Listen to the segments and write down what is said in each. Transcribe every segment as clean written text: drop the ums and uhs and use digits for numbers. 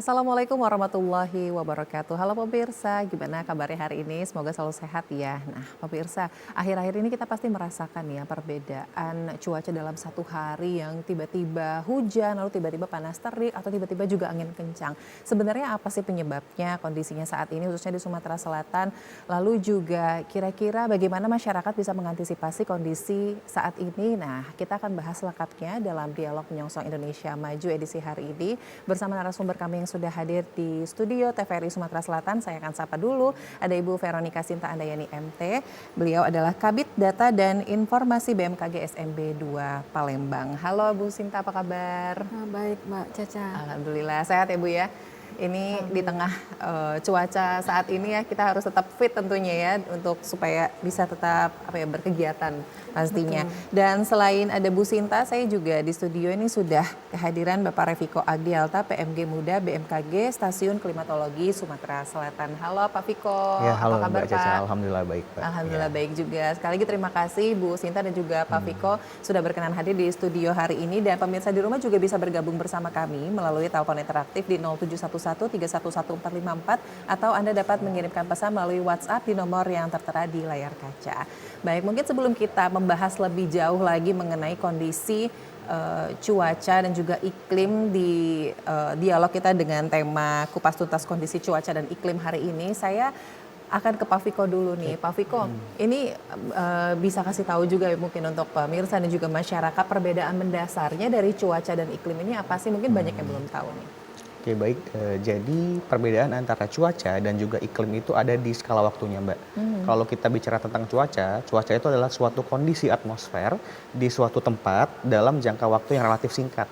Assalamualaikum warahmatullahi wabarakatuh. Halo pemirsa, gimana kabarnya hari ini? Semoga selalu sehat ya. Nah pemirsa, akhir-akhir ini kita pasti merasakan ya perbedaan cuaca dalam satu hari yang tiba-tiba hujan, lalu tiba-tiba panas terik, atau tiba-tiba juga angin kencang. Sebenarnya apa sih penyebabnya kondisinya saat ini khususnya di Sumatera Selatan? Lalu juga kira-kira bagaimana masyarakat bisa mengantisipasi kondisi saat ini? Nah kita akan bahas lengkapnya dalam dialog Menyongsong Indonesia Maju edisi hari ini bersama narasumber kami yang sudah hadir di studio TVRI Sumatera Selatan. Saya akan sapa dulu, ada Ibu Veronica Sinta Andayani MT. Beliau adalah Kabid Data dan Informasi BMKG SMB 2 Palembang. Halo Bu Sinta, apa kabar? Baik Mbak Caca. Alhamdulillah, sehat ya Bu ya. Ini di tengah cuaca saat ini ya, kita harus tetap fit tentunya ya untuk supaya bisa tetap berkegiatan pastinya. Betul. Dan selain ada Bu Sinta, saya juga di studio ini sudah kehadiran Bapak Reviko Agdialta, PMG Muda BMKG Stasiun Klimatologi Sumatera Selatan. Halo Pak Viko, Ya, apa halo kabar Mbak Caca, Pak? alhamdulillah baik Pak. Alhamdulillah Ya. baik juga. Sekali lagi terima kasih Bu Sinta dan juga Pak Viko sudah berkenan hadir di studio hari ini. Dan pemirsa di rumah juga bisa bergabung bersama kami melalui telepon interaktif di 0711 311 454 atau Anda dapat mengirimkan pesan melalui WhatsApp di nomor yang tertera di layar kaca. Baik, mungkin sebelum kita membahas lebih jauh lagi mengenai kondisi cuaca dan juga iklim di dialog kita dengan tema kupas tuntas kondisi cuaca dan iklim hari ini, saya akan ke Pak Viko dulu nih. Pak Viko, ini bisa kasih tahu juga ya mungkin untuk pemirsa dan juga masyarakat perbedaan mendasarnya dari cuaca dan iklim ini apa sih? Mungkin banyak yang belum tahu nih. Oke baik, jadi perbedaan antara cuaca dan juga iklim itu ada di skala waktunya Mbak. Kalau kita bicara tentang cuaca, cuaca itu adalah suatu kondisi atmosfer di suatu tempat dalam jangka waktu yang relatif singkat.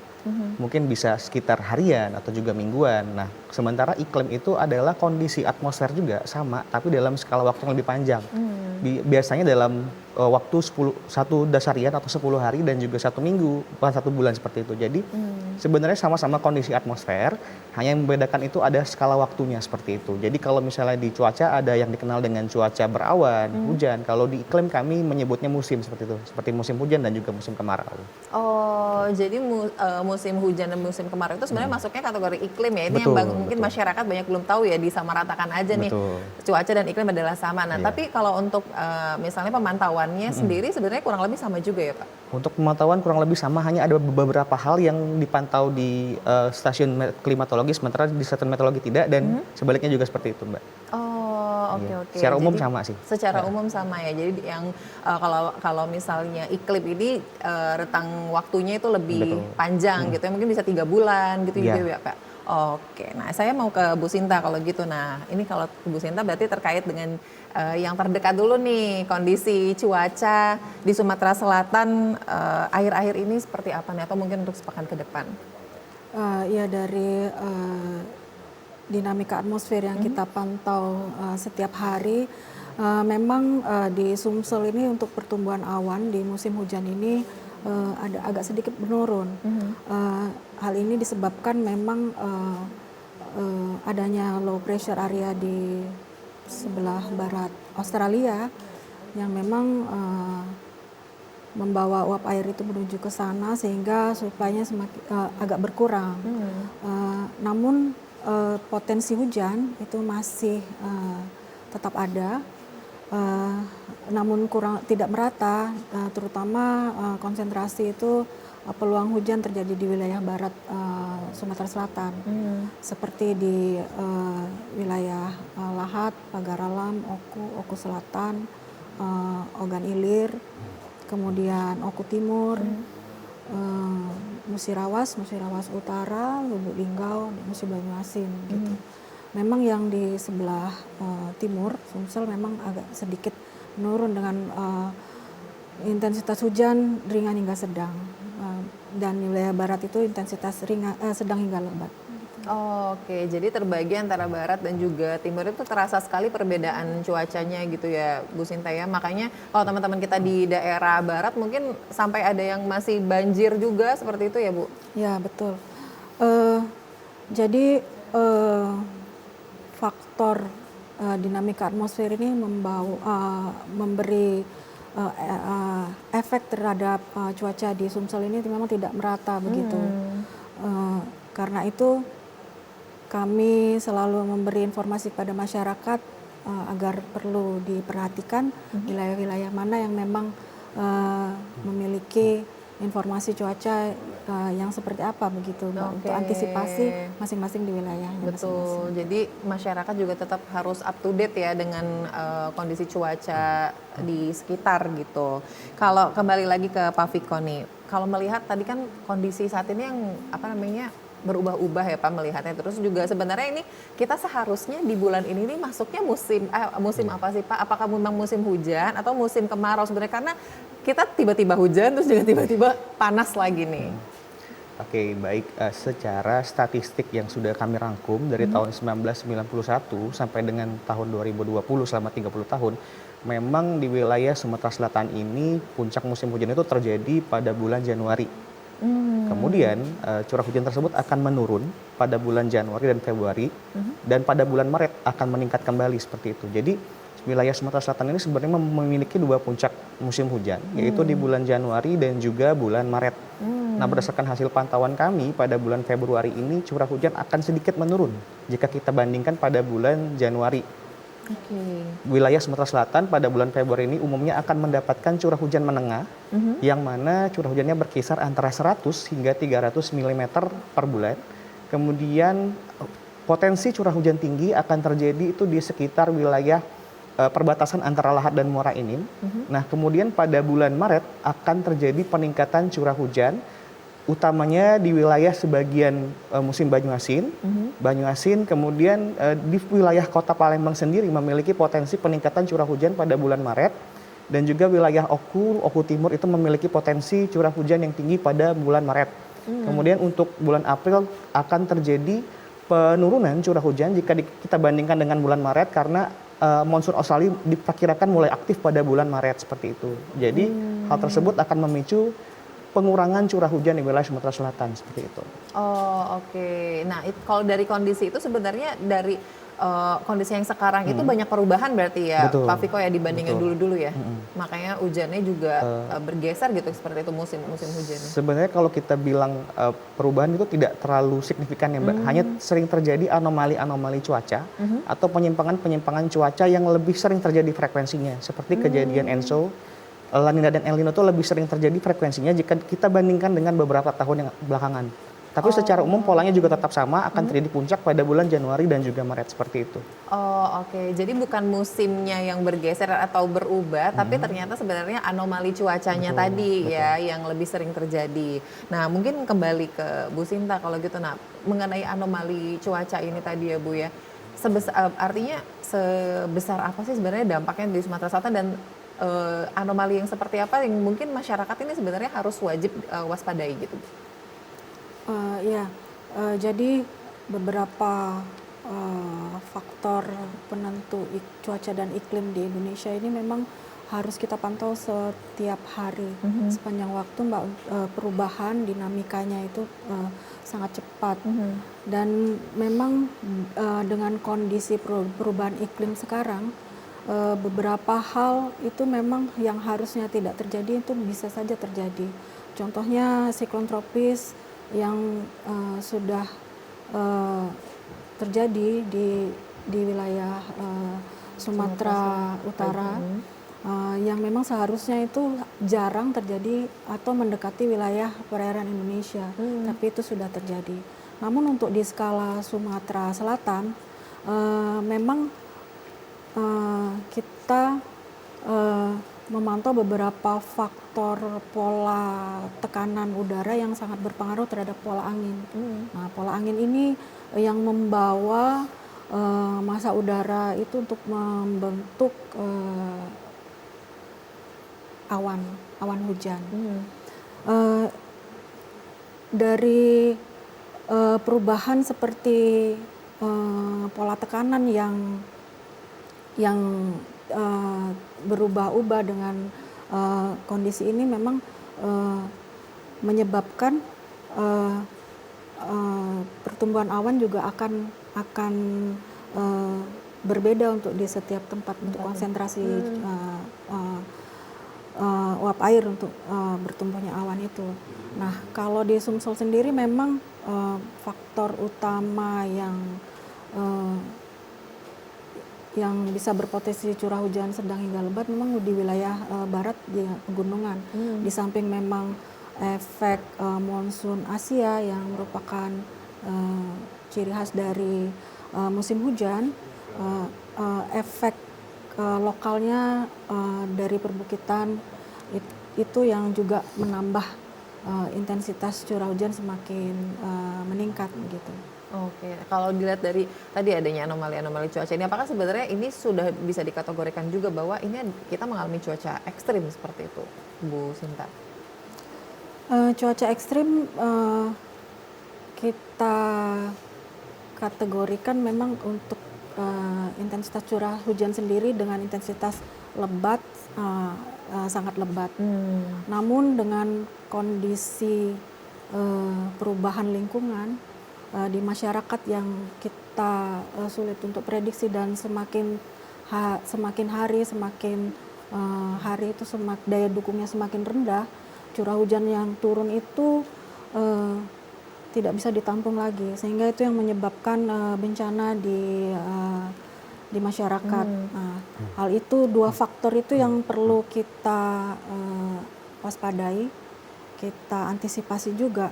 Mungkin bisa sekitar harian atau juga mingguan. Nah, sementara iklim itu adalah kondisi atmosfer juga sama, tapi dalam skala waktu yang lebih panjang. Biasanya dalam waktu 1 dasarian atau 10 hari dan juga 1 minggu, bahkan 1 bulan seperti itu. Jadi sebenarnya sama-sama kondisi atmosfer, hanya yang membedakan itu ada skala waktunya seperti itu. Jadi kalau misalnya di cuaca ada yang dikenal dengan cuaca berawan, hujan. Kalau di iklim kami menyebutnya musim seperti itu, seperti musim hujan dan juga musim kemarau. Oh, jadi musim hujan dan musim kemarau itu sebenarnya masuknya kategori iklim ya. Ini yang Betul, mungkin betul. masyarakat banyak belum tahu ya, disamaratakan aja nih. Betul. Cuaca dan iklim adalah sama. Nah, Iya. tapi kalau untuk misalnya pemantauannya sendiri sebenarnya kurang lebih sama juga ya, Pak? Untuk pemantauan kurang lebih sama, hanya ada beberapa hal yang dipantau di stasiun klimatologi, sementara di stasiun meteorologi tidak, dan sebaliknya juga seperti itu, Mbak. Oh, oke Iya. oke. Secara umum Jadi, sama sih. secara Ya. umum sama ya. Jadi yang kalau misalnya iklim ini rentang waktunya itu lebih Betul. panjang gitu ya. Mungkin bisa 3 bulan gitu Iya. juga ya, Pak. Oke. Nah, saya mau ke Bu Sinta kalau gitu. Nah, ini kalau ke Bu Sinta berarti terkait dengan yang terdekat dulu nih, kondisi cuaca di Sumatera Selatan akhir-akhir ini seperti apa nih, atau mungkin untuk sepekan ke depan? Ya dari dinamika atmosfer yang kita pantau setiap hari, memang di Sumsel ini untuk pertumbuhan awan di musim hujan ini ada agak sedikit menurun. Hal ini disebabkan memang adanya low pressure area di sebelah barat Australia yang memang membawa uap air itu menuju ke sana sehingga supply-nya semakin agak berkurang. Namun potensi hujan itu masih tetap ada, namun tidak merata, terutama konsentrasi itu peluang hujan terjadi di wilayah barat Sumatera Selatan, seperti di wilayah Lahat, Pagaralam, Oku Selatan, Ogan Ilir, kemudian Oku Timur, Musirawas Utara, Lubuk Linggau, Musi Banyuasin gitu. Memang yang di sebelah timur Sumsel memang agak sedikit menurun dengan intensitas hujan ringan hingga sedang, dan wilayah barat itu intensitas sedang hingga lebat. Oke, jadi terbagi antara barat dan juga timur itu terasa sekali perbedaan cuacanya gitu ya Bu Sinta ya. Makanya kalau teman-teman kita di daerah barat mungkin sampai ada yang masih banjir juga seperti itu ya Bu? Ya betul. Jadi faktor dinamika atmosfer ini memberi efek terhadap cuaca di Sumsel ini memang tidak merata begitu. Karena itu kami selalu memberi informasi kepada masyarakat agar perlu diperhatikan wilayah-wilayah mana yang memang memiliki informasi cuaca yang seperti apa begitu, Mbak, untuk antisipasi masing-masing di wilayahnya. Betul. Jadi masyarakat juga tetap harus up to date ya dengan kondisi cuaca di sekitar gitu. Kalau kembali lagi ke Pak Viko nih, kalau melihat tadi kan kondisi saat ini yang berubah-ubah ya Pak melihatnya. Terus juga sebenarnya ini kita seharusnya di bulan ini nih masuknya musim apa sih Pak? Apakah memang musim hujan atau musim kemarau sebenarnya? Karena kita tiba-tiba hujan terus juga tiba-tiba panas lagi nih. Oke, baik. Secara statistik yang sudah kami rangkum dari tahun 1991 sampai dengan tahun 2020 selama 30 tahun, memang di wilayah Sumatera Selatan ini puncak musim hujan itu terjadi pada bulan Januari. Kemudian curah hujan tersebut akan menurun pada bulan Januari dan Februari, dan pada bulan Maret akan meningkat kembali seperti itu. Jadi wilayah Sumatera Selatan ini sebenarnya memiliki dua puncak musim hujan, yaitu di bulan Januari dan juga bulan Maret. Nah, berdasarkan hasil pantauan kami pada bulan Februari ini curah hujan akan sedikit menurun jika kita bandingkan pada bulan Januari. Wilayah Sumatera Selatan pada bulan Februari ini umumnya akan mendapatkan curah hujan menengah, yang mana curah hujannya berkisar antara 100 hingga 300 mm per bulan. Kemudian potensi curah hujan tinggi akan terjadi itu di sekitar wilayah perbatasan antara Lahat dan Muara Enim. Nah, kemudian pada bulan Maret akan terjadi peningkatan curah hujan, utamanya di wilayah sebagian musim Banyuasin. Banyuasin, kemudian di wilayah Kota Palembang sendiri memiliki potensi peningkatan curah hujan pada bulan Maret, dan juga wilayah Oku Timur itu memiliki potensi curah hujan yang tinggi pada bulan Maret. Kemudian untuk bulan April akan terjadi penurunan curah hujan jika kita bandingkan dengan bulan Maret, karena monsun Australia diperkirakan mulai aktif pada bulan Maret seperti itu. Jadi hal tersebut akan memicu pengurangan curah hujan di wilayah Sumatera Selatan seperti itu. Oh, oke. Nah, kalau dari kondisi itu sebenarnya dari kondisi yang sekarang itu banyak perubahan berarti ya, Betul. Pak Viko ya, dibandingin Betul. dulu-dulu ya. Makanya hujannya juga bergeser gitu seperti itu musim hujannya. Sebenarnya kalau kita bilang perubahan itu tidak terlalu signifikan ya Mbak, hanya sering terjadi anomali-anomali cuaca atau penyimpangan-penyimpangan cuaca yang lebih sering terjadi frekuensinya, seperti kejadian ENSO. La Nina dan El Nino itu lebih sering terjadi frekuensinya jika kita bandingkan dengan beberapa tahun yang belakangan. Tapi secara umum polanya juga tetap sama, akan terjadi puncak pada bulan Januari dan juga Maret seperti itu. Oh, oke. Jadi bukan musimnya yang bergeser atau berubah, tapi ternyata sebenarnya anomali cuacanya tadi ya yang lebih sering terjadi. Nah, mungkin kembali ke Bu Sinta kalau gitu. Nah, mengenai anomali cuaca ini tadi ya Bu ya, artinya sebesar apa sih sebenarnya dampaknya di Sumatera Selatan, dan anomali yang seperti apa yang mungkin masyarakat ini sebenarnya harus wajib waspadai gitu? Jadi beberapa faktor penentu cuaca dan iklim di Indonesia ini memang harus kita pantau setiap hari sepanjang waktu, Mbak. Perubahan dinamikanya itu sangat cepat, dan memang dengan kondisi perubahan iklim sekarang, beberapa hal itu memang yang harusnya tidak terjadi itu bisa saja terjadi. Contohnya siklon tropis yang sudah terjadi di wilayah Sumatera Utara, yang memang seharusnya itu jarang terjadi atau mendekati wilayah perairan Indonesia, tapi itu sudah terjadi. Namun untuk di skala Sumatera Selatan, memang kita memantau beberapa faktor pola tekanan udara yang sangat berpengaruh terhadap pola angin. Nah, pola angin ini yang membawa massa udara itu untuk membentuk awan hujan. Dari perubahan seperti pola tekanan yang berubah-ubah dengan kondisi ini memang menyebabkan pertumbuhan awan juga akan berbeda untuk di setiap tempat untuk konsentrasi uap air untuk bertumbuhnya awan itu. Nah, kalau di Sumsel sendiri memang faktor utama eh, yang bisa berpotensi curah hujan sedang hingga lebat memang di wilayah barat di pegunungan. Di samping memang efek monsun Asia yang merupakan ciri khas dari musim hujan, efek lokalnya dari perbukitan itu yang juga menambah intensitas curah hujan semakin meningkat begitu. Oke, kalau dilihat dari tadi adanya anomali-anomali cuaca ini, apakah sebenarnya ini sudah bisa dikategorikan juga bahwa ini kita mengalami cuaca ekstrim seperti itu, Bu Sinta? Cuaca ekstrim kita kategorikan memang untuk intensitas curah hujan sendiri dengan intensitas lebat, sangat lebat. Namun dengan kondisi perubahan lingkungan di masyarakat yang kita sulit untuk prediksi dan semakin hari itu daya dukungnya semakin rendah, curah hujan yang turun itu tidak bisa ditampung lagi, sehingga itu yang menyebabkan bencana di masyarakat. Nah, hal itu, dua faktor itu yang perlu kita waspadai, kita antisipasi juga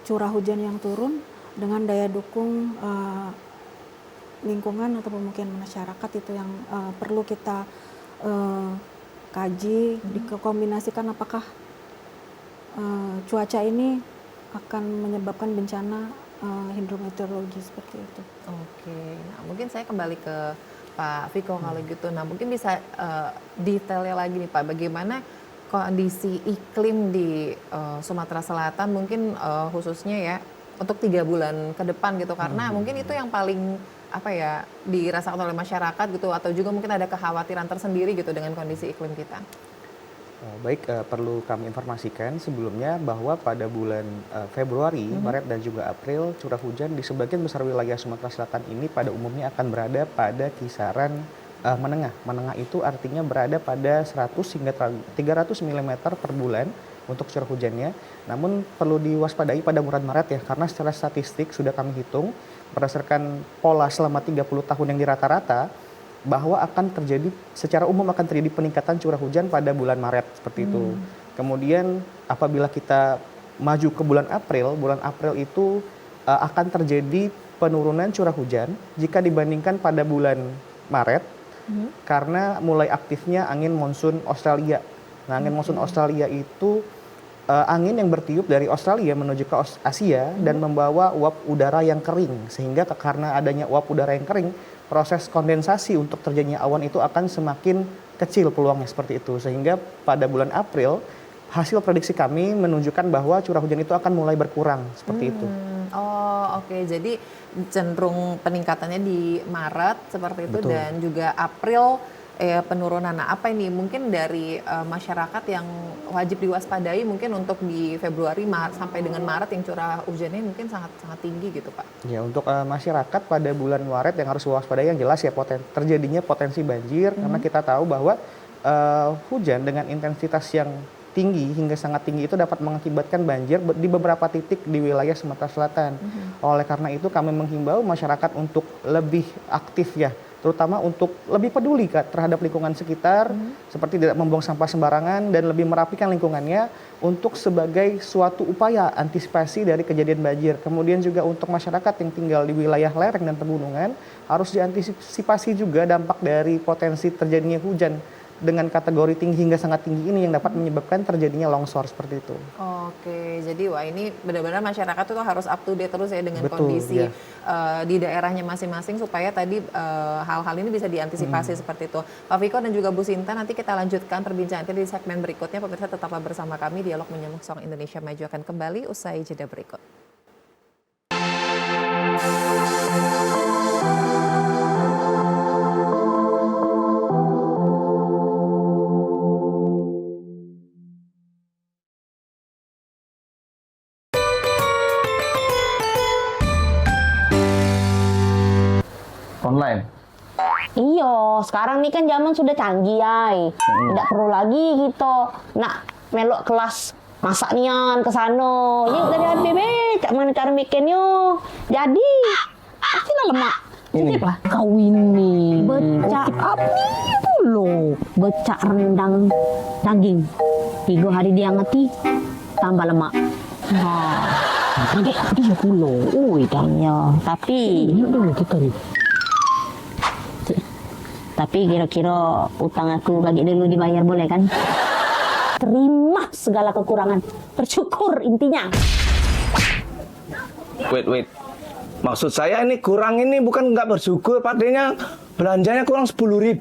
curah hujan yang turun dengan daya dukung lingkungan atau pemukiman masyarakat itu yang perlu kita kaji, dikombinasikan apakah cuaca ini akan menyebabkan bencana hidrometeorologi seperti itu. Oke, nah mungkin saya kembali ke Pak Viko kalau gitu. Nah mungkin bisa detailnya lagi nih Pak, bagaimana kondisi iklim di Sumatera Selatan mungkin khususnya ya untuk 3 bulan ke depan gitu, karena mungkin itu yang paling apa ya dirasakan oleh masyarakat gitu, atau juga mungkin ada kekhawatiran tersendiri gitu dengan kondisi iklim kita. Baik, perlu kami informasikan sebelumnya bahwa pada bulan Februari, Maret dan juga April, curah hujan di sebagian besar wilayah Sumatera Selatan ini pada umumnya akan berada pada kisaran menengah. Menengah itu artinya berada pada 100 hingga 300 mm per bulan untuk curah hujannya. Namun perlu diwaspadai pada bulan Maret ya, karena secara statistik sudah kami hitung berdasarkan pola selama 30 tahun yang dirata-rata, bahwa akan terjadi secara umum akan terjadi peningkatan curah hujan pada bulan Maret seperti itu. Kemudian apabila kita maju ke bulan April itu akan terjadi penurunan curah hujan jika dibandingkan pada bulan Maret karena mulai aktifnya angin monsun Australia. Nah, angin monsun Australia itu angin yang bertiup dari Australia menuju ke Asia dan membawa uap udara yang kering, sehingga karena adanya uap udara yang kering, proses kondensasi untuk terjadinya awan itu akan semakin kecil peluangnya seperti itu, sehingga pada bulan April hasil prediksi kami menunjukkan bahwa curah hujan itu akan mulai berkurang seperti itu. Oh oke, jadi cenderung peningkatannya di Maret seperti itu. Betul. Dan juga April penurunan. Nah apa ini mungkin dari masyarakat yang wajib diwaspadai mungkin untuk di Februari sampai dengan Maret yang curah hujannya mungkin sangat tinggi gitu Pak? Ya, untuk masyarakat pada bulan Maret yang harus waspadai yang jelas ya terjadinya potensi banjir, karena kita tahu bahwa hujan dengan intensitas yang tinggi hingga sangat tinggi itu dapat mengakibatkan banjir di beberapa titik di wilayah Sumatera Selatan. Oleh karena itu kami menghimbau masyarakat untuk lebih aktif ya, terutama untuk lebih peduli terhadap lingkungan sekitar, seperti tidak membuang sampah sembarangan dan lebih merapikan lingkungannya untuk sebagai suatu upaya antisipasi dari kejadian banjir. Kemudian juga untuk masyarakat yang tinggal di wilayah lereng dan pegunungan harus diantisipasi juga dampak dari potensi terjadinya hujan dengan kategori tinggi hingga sangat tinggi ini yang dapat menyebabkan terjadinya longsor seperti itu. Oke, jadi wah ini benar-benar masyarakat itu harus up to date terus ya dengan kondisi ya. Di daerahnya masing-masing supaya tadi hal-hal ini bisa diantisipasi seperti itu. Pak Viko dan juga Bu Sinta, nanti kita lanjutkan perbincangan kita di segmen berikutnya. Pemirsa tetaplah bersama kami, Dialog Menyambung Song Indonesia Maju akan kembali usai jeda berikut. Online. Iya, sekarang nih kan zaman sudah canggih, ay. Tidak perlu lagi gitu. Nak melok kelas masak nian ke sana. Yuk dari ABB, cak mana cara bikinnya. Jadi, pastilah lemak. Ini lah. Kau ini becak apa dulu? Becak rendang daging. 3 hari diangeti, tambah lemak. Nah, dia pulau. Tanya. Tapi, dulu kita nih. Tapi kira-kira utang aku bagi dulu dibayar boleh kan? Terima segala kekurangan. Bersyukur intinya. Wait. Maksud saya ini kurang ini bukan nggak bersyukur, padanya belanjanya kurang 10.000.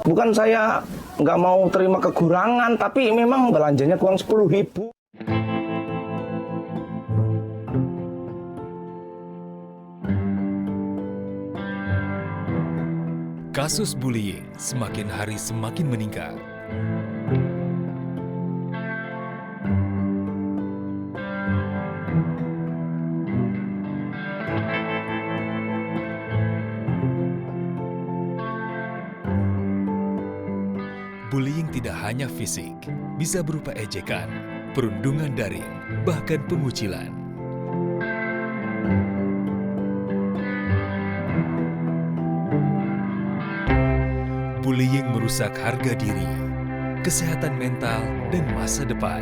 Bukan saya nggak mau terima kekurangan, tapi memang belanjanya kurang 10.000. Kasus bullying semakin hari semakin meningkat. Bullying tidak hanya fisik, bisa berupa ejekan, perundungan daring, bahkan pengucilan. Bullying merusak harga diri, kesehatan mental, dan masa depan.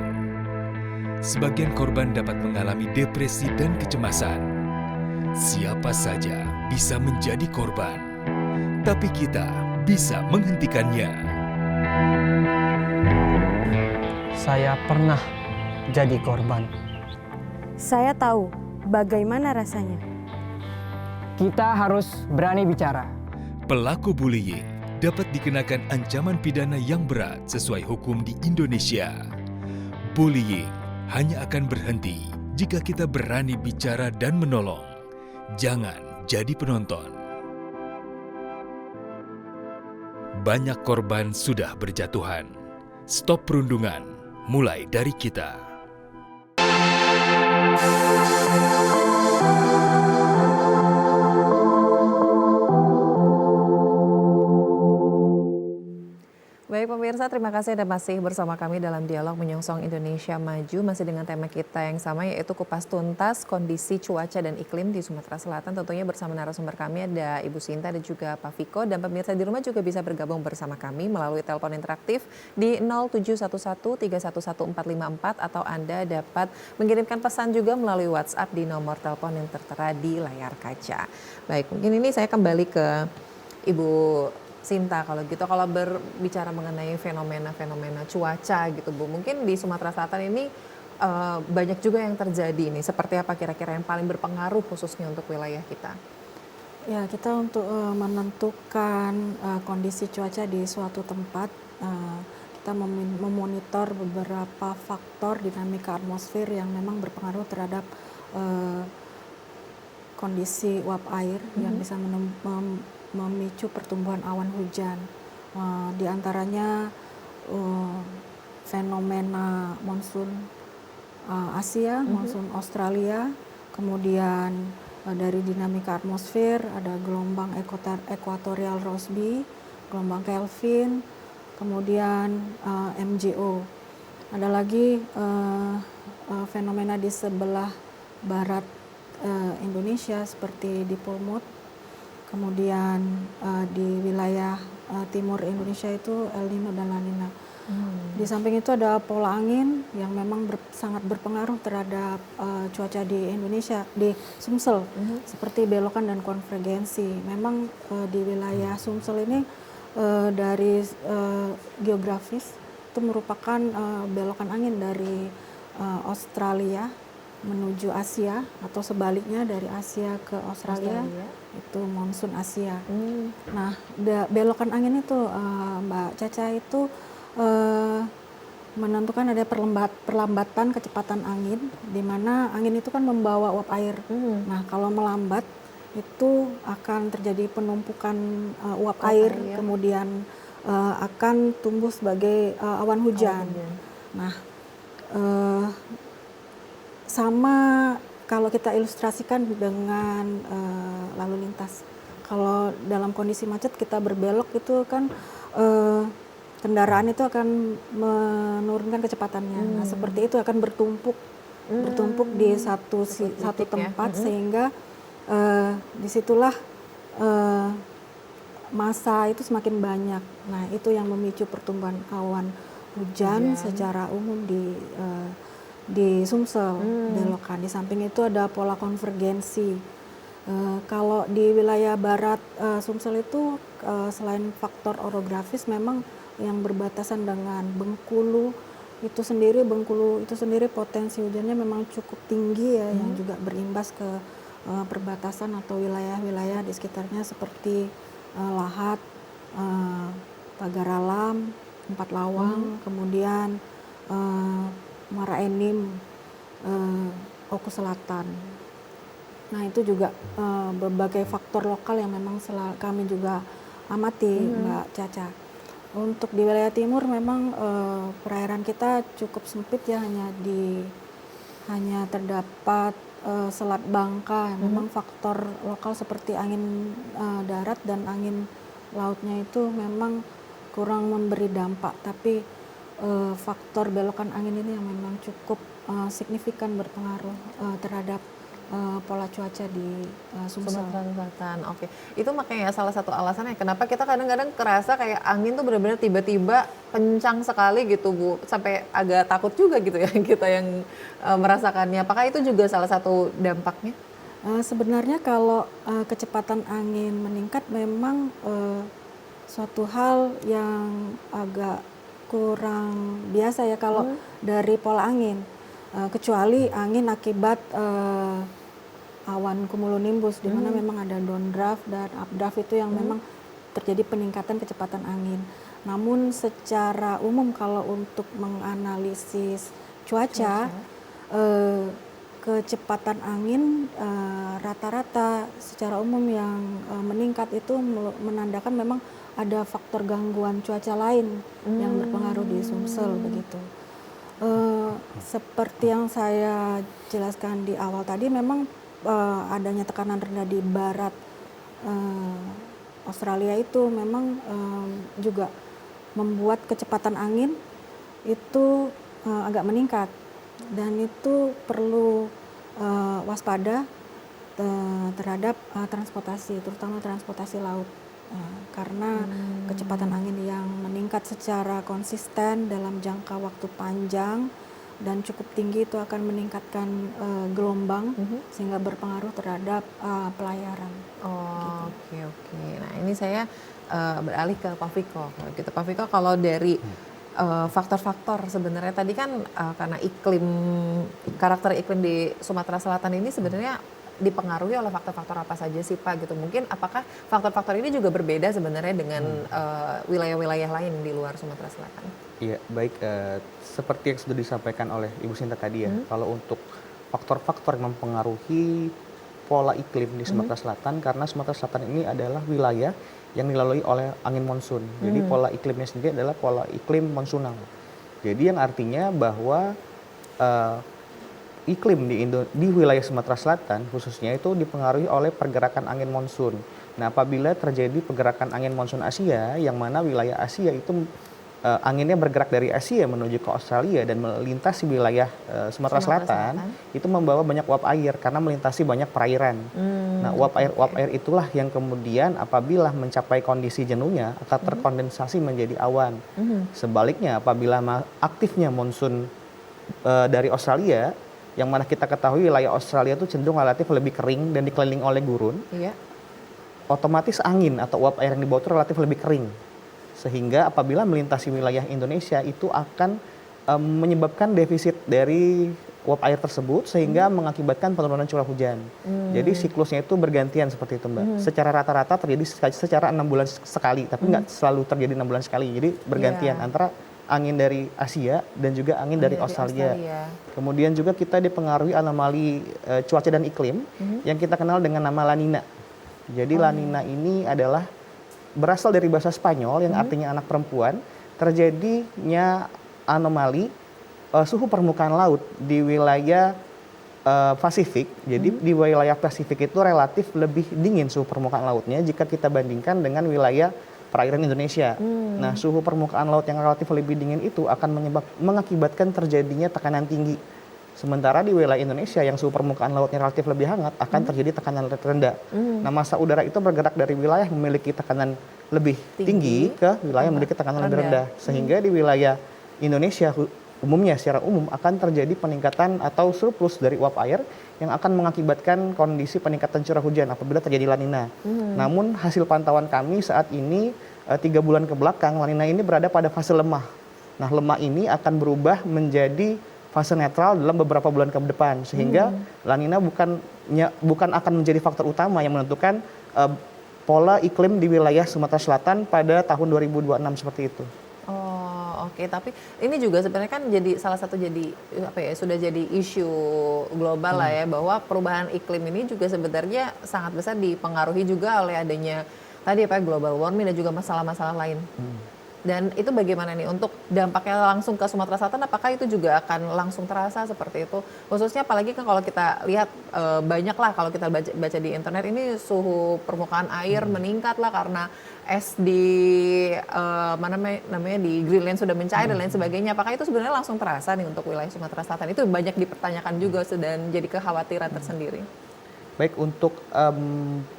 Sebagian korban dapat mengalami depresi dan kecemasan. Siapa saja bisa menjadi korban, tapi kita bisa menghentikannya. Saya pernah jadi korban. Saya tahu bagaimana rasanya. Kita harus berani bicara. Pelaku bullying dapat dikenakan ancaman pidana yang berat sesuai hukum di Indonesia. Bullying hanya akan berhenti jika kita berani bicara dan menolong. Jangan jadi penonton. Banyak korban sudah berjatuhan. Stop perundungan, mulai dari kita. Baik pemirsa, terima kasih Anda masih bersama kami dalam dialog Menyongsong Indonesia Maju. Masih dengan tema kita yang sama, yaitu kupas tuntas kondisi cuaca dan iklim di Sumatera Selatan. Tentunya bersama narasumber kami ada Ibu Sinta dan juga Pak Viko. Dan pemirsa di rumah juga bisa bergabung bersama kami melalui telepon interaktif di 0711311454 atau Anda dapat mengirimkan pesan juga melalui WhatsApp di nomor telepon yang tertera di layar kaca. Baik, mungkin ini saya kembali ke Ibu Sinta, kalau gitu, kalau berbicara mengenai fenomena-fenomena cuaca gitu Bu, mungkin di Sumatera Selatan ini banyak juga yang terjadi ini. Seperti apa kira-kira yang paling berpengaruh khususnya untuk wilayah kita? Ya, kita untuk menentukan kondisi cuaca di suatu tempat, kita memonitor beberapa faktor dinamika atmosfer yang memang berpengaruh terhadap kondisi uap air yang bisa memicu pertumbuhan awan hujan. Di antaranya fenomena monsun Asia, monsun Australia, kemudian dari dinamika atmosfer ada gelombang ekuatorial Rossby, gelombang Kelvin, kemudian MJO. Ada lagi fenomena di sebelah barat Indonesia seperti di Polmut. Kemudian di wilayah timur Indonesia itu El Nino dan La Nina. Di samping itu ada pola angin yang memang sangat berpengaruh terhadap cuaca di Indonesia, di Sumsel, seperti belokan dan konvergensi. Memang di wilayah Sumsel ini dari geografis itu merupakan belokan angin dari Australia menuju Asia atau sebaliknya dari Asia ke Australia. Itu monsun Asia. Nah, belokan angin itu Mbak Caca itu menentukan ada perlambatan kecepatan angin, di mana angin itu kan membawa uap air. Nah, kalau melambat itu akan terjadi penumpukan uap air, kemudian akan tumbuh sebagai awan hujan. Nah, sama kalau kita ilustrasikan dengan lalu lintas. kalau dalam kondisi macet kita berbelok itu kan eh, kendaraan itu akan menurunkan kecepatannya. Nah, seperti itu akan bertumpuk di satu titik ya. tempat sehingga disitulah massa itu semakin banyak. Nah, itu yang memicu pertumbuhan awan hujan secara umum di Sumsel belokan. Di samping itu ada pola konvergensi. Kalau di wilayah barat Sumsel itu selain faktor orografis memang yang berbatasan dengan Bengkulu itu sendiri potensi hujannya memang cukup tinggi ya, yang juga berimbas ke perbatasan atau wilayah-wilayah di sekitarnya seperti Lahat, Pagar Alam, Empat Lawang, kemudian Muara Enim, Oku Selatan. Nah, itu juga berbagai faktor lokal yang memang kami juga amati, Mbak Caca. Untuk di wilayah timur memang perairan kita cukup sempit ya, hanya terdapat Selat Bangka. Memang faktor lokal seperti angin darat dan angin lautnya itu memang kurang memberi dampak, tapi faktor belokan angin ini yang memang cukup signifikan berpengaruh terhadap pola cuaca di Sumsel. Sumatera Selatan, oke. Itu makanya salah satu alasannya kenapa kita kadang-kadang kerasa kayak angin tuh benar-benar tiba-tiba kencang sekali gitu Bu, sampai agak takut juga gitu ya kita yang merasakannya. Apakah itu juga salah satu dampaknya? Sebenarnya kalau kecepatan angin meningkat memang suatu hal yang agak kurang biasa ya kalau dari pola angin. Kecuali angin akibat awan cumulonimbus di mana memang ada downdraft dan updraft itu yang memang terjadi peningkatan kecepatan angin. Namun secara umum kalau untuk menganalisis cuaca. Kecepatan angin rata-rata secara umum yang meningkat itu menandakan memang ada faktor gangguan cuaca lain yang berpengaruh di Sumsel begitu. Seperti yang saya jelaskan di awal tadi, memang adanya tekanan rendah di barat Australia itu memang juga membuat kecepatan angin itu agak meningkat, dan itu perlu waspada terhadap transportasi, terutama transportasi laut, karena kecepatan angin yang meningkat secara konsisten dalam jangka waktu panjang dan cukup tinggi itu akan meningkatkan gelombang sehingga berpengaruh terhadap pelayaran. Oh, gitu. Oke. Nah, ini saya beralih ke Pak Viko. Gitu. Pak Viko, kalau dari faktor-faktor sebenarnya tadi kan karena karakter iklim di Sumatera Selatan ini sebenarnya dipengaruhi oleh faktor-faktor apa saja sih Pak gitu. Mungkin apakah faktor-faktor ini juga berbeda sebenarnya dengan wilayah-wilayah lain di luar Sumatera Selatan? Iya, baik. Seperti yang sudah disampaikan oleh Ibu Sinta tadi ya, kalau untuk faktor-faktor yang mempengaruhi pola iklim di Sumatera Selatan, karena Sumatera Selatan ini adalah wilayah yang dilalui oleh angin monsun. Jadi pola iklimnya sendiri adalah pola iklim monsunal. Jadi yang artinya bahwa iklim di wilayah Sumatera Selatan khususnya itu dipengaruhi oleh pergerakan angin monsun. Nah, apabila terjadi pergerakan angin monsun Asia, yang mana wilayah Asia itu anginnya bergerak dari Asia menuju ke Australia dan melintasi wilayah Sumatera Selatan, itu membawa banyak uap air karena melintasi banyak perairan. Nah, uap air itulah yang kemudian apabila mencapai kondisi jenuhnya akan terkondensasi menjadi awan. Sebaliknya, apabila aktifnya monsun dari Australia, yang mana kita ketahui wilayah Australia itu cenderung relatif lebih kering dan dikelilingi oleh gurun, otomatis angin atau uap air yang dibawa itu relatif lebih kering. Sehingga apabila melintasi wilayah Indonesia itu akan menyebabkan defisit dari uap air tersebut sehingga mengakibatkan penurunan curah hujan. Jadi siklusnya itu bergantian seperti itu Mbak. Secara rata-rata terjadi secara 6 bulan sekali, tapi nggak selalu terjadi 6 bulan sekali. Jadi bergantian antara angin dari Asia dan juga angin dari Australia. Kemudian juga kita dipengaruhi anomali cuaca dan iklim yang kita kenal dengan nama La Nina. Jadi La Nina ini adalah berasal dari bahasa Spanyol yang artinya anak perempuan. Terjadinya anomali suhu permukaan laut di wilayah Pasifik. Jadi di wilayah Pasifik itu relatif lebih dingin suhu permukaan lautnya jika kita bandingkan dengan wilayah perairan Indonesia. Nah, suhu permukaan laut yang relatif lebih dingin itu akan mengakibatkan terjadinya tekanan tinggi. Sementara di wilayah Indonesia yang suhu permukaan lautnya relatif lebih hangat akan terjadi tekanan rendah. Nah, massa udara itu bergerak dari wilayah yang memiliki tekanan lebih tinggi ke wilayah yang memiliki tekanan lebih rendah. Sehingga di wilayah Indonesia umumnya secara umum akan terjadi peningkatan atau surplus dari uap air yang akan mengakibatkan kondisi peningkatan curah hujan apabila terjadi La Nina. Namun hasil pantauan kami saat ini 3 bulan ke belakang La Nina ini berada pada fase lemah. Nah, lemah ini akan berubah menjadi fase netral dalam beberapa bulan ke depan sehingga La Nina bukan akan menjadi faktor utama yang menentukan pola iklim di wilayah Sumatera Selatan pada tahun 2026 seperti itu. Oke, tapi ini juga sebenarnya kan jadi salah satu jadi apa ya, sudah jadi isu global lah ya, bahwa perubahan iklim ini juga sebenarnya sangat besar dipengaruhi juga oleh adanya tadi apa global warming dan juga masalah-masalah lain. Dan itu bagaimana nih untuk dampaknya langsung ke Sumatera Selatan, apakah itu juga akan langsung terasa seperti itu? Khususnya apalagi kan kalau kita lihat banyak lah kalau kita baca di internet ini suhu permukaan air meningkat lah karena es di mana namanya di Greenland sudah mencair dan lain sebagainya. Apakah itu sebenarnya langsung terasa nih untuk wilayah Sumatera Selatan? Itu banyak dipertanyakan juga dan jadi kekhawatiran tersendiri. Baik, untuk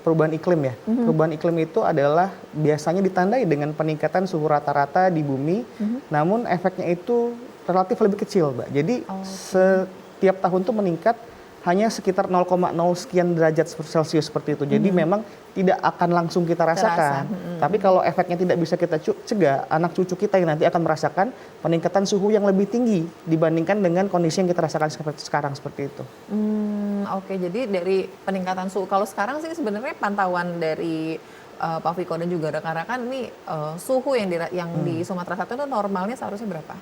perubahan iklim ya. Perubahan iklim itu adalah biasanya ditandai dengan peningkatan suhu rata-rata di bumi, namun efeknya itu relatif lebih kecil, Mbak. Jadi setiap tahun tuh meningkat hanya sekitar 0,0 sekian derajat Celcius seperti itu. Jadi memang tidak akan langsung kita rasakan. Tapi kalau efeknya tidak bisa kita cegah, anak cucu kita yang nanti akan merasakan peningkatan suhu yang lebih tinggi dibandingkan dengan kondisi yang kita rasakan sekarang seperti itu. Oke, jadi dari peningkatan suhu, kalau sekarang sih sebenarnya pantauan dari Pak Viko dan juga rekan-rekan ini suhu yang di Sumatera Selatan itu normalnya seharusnya berapa?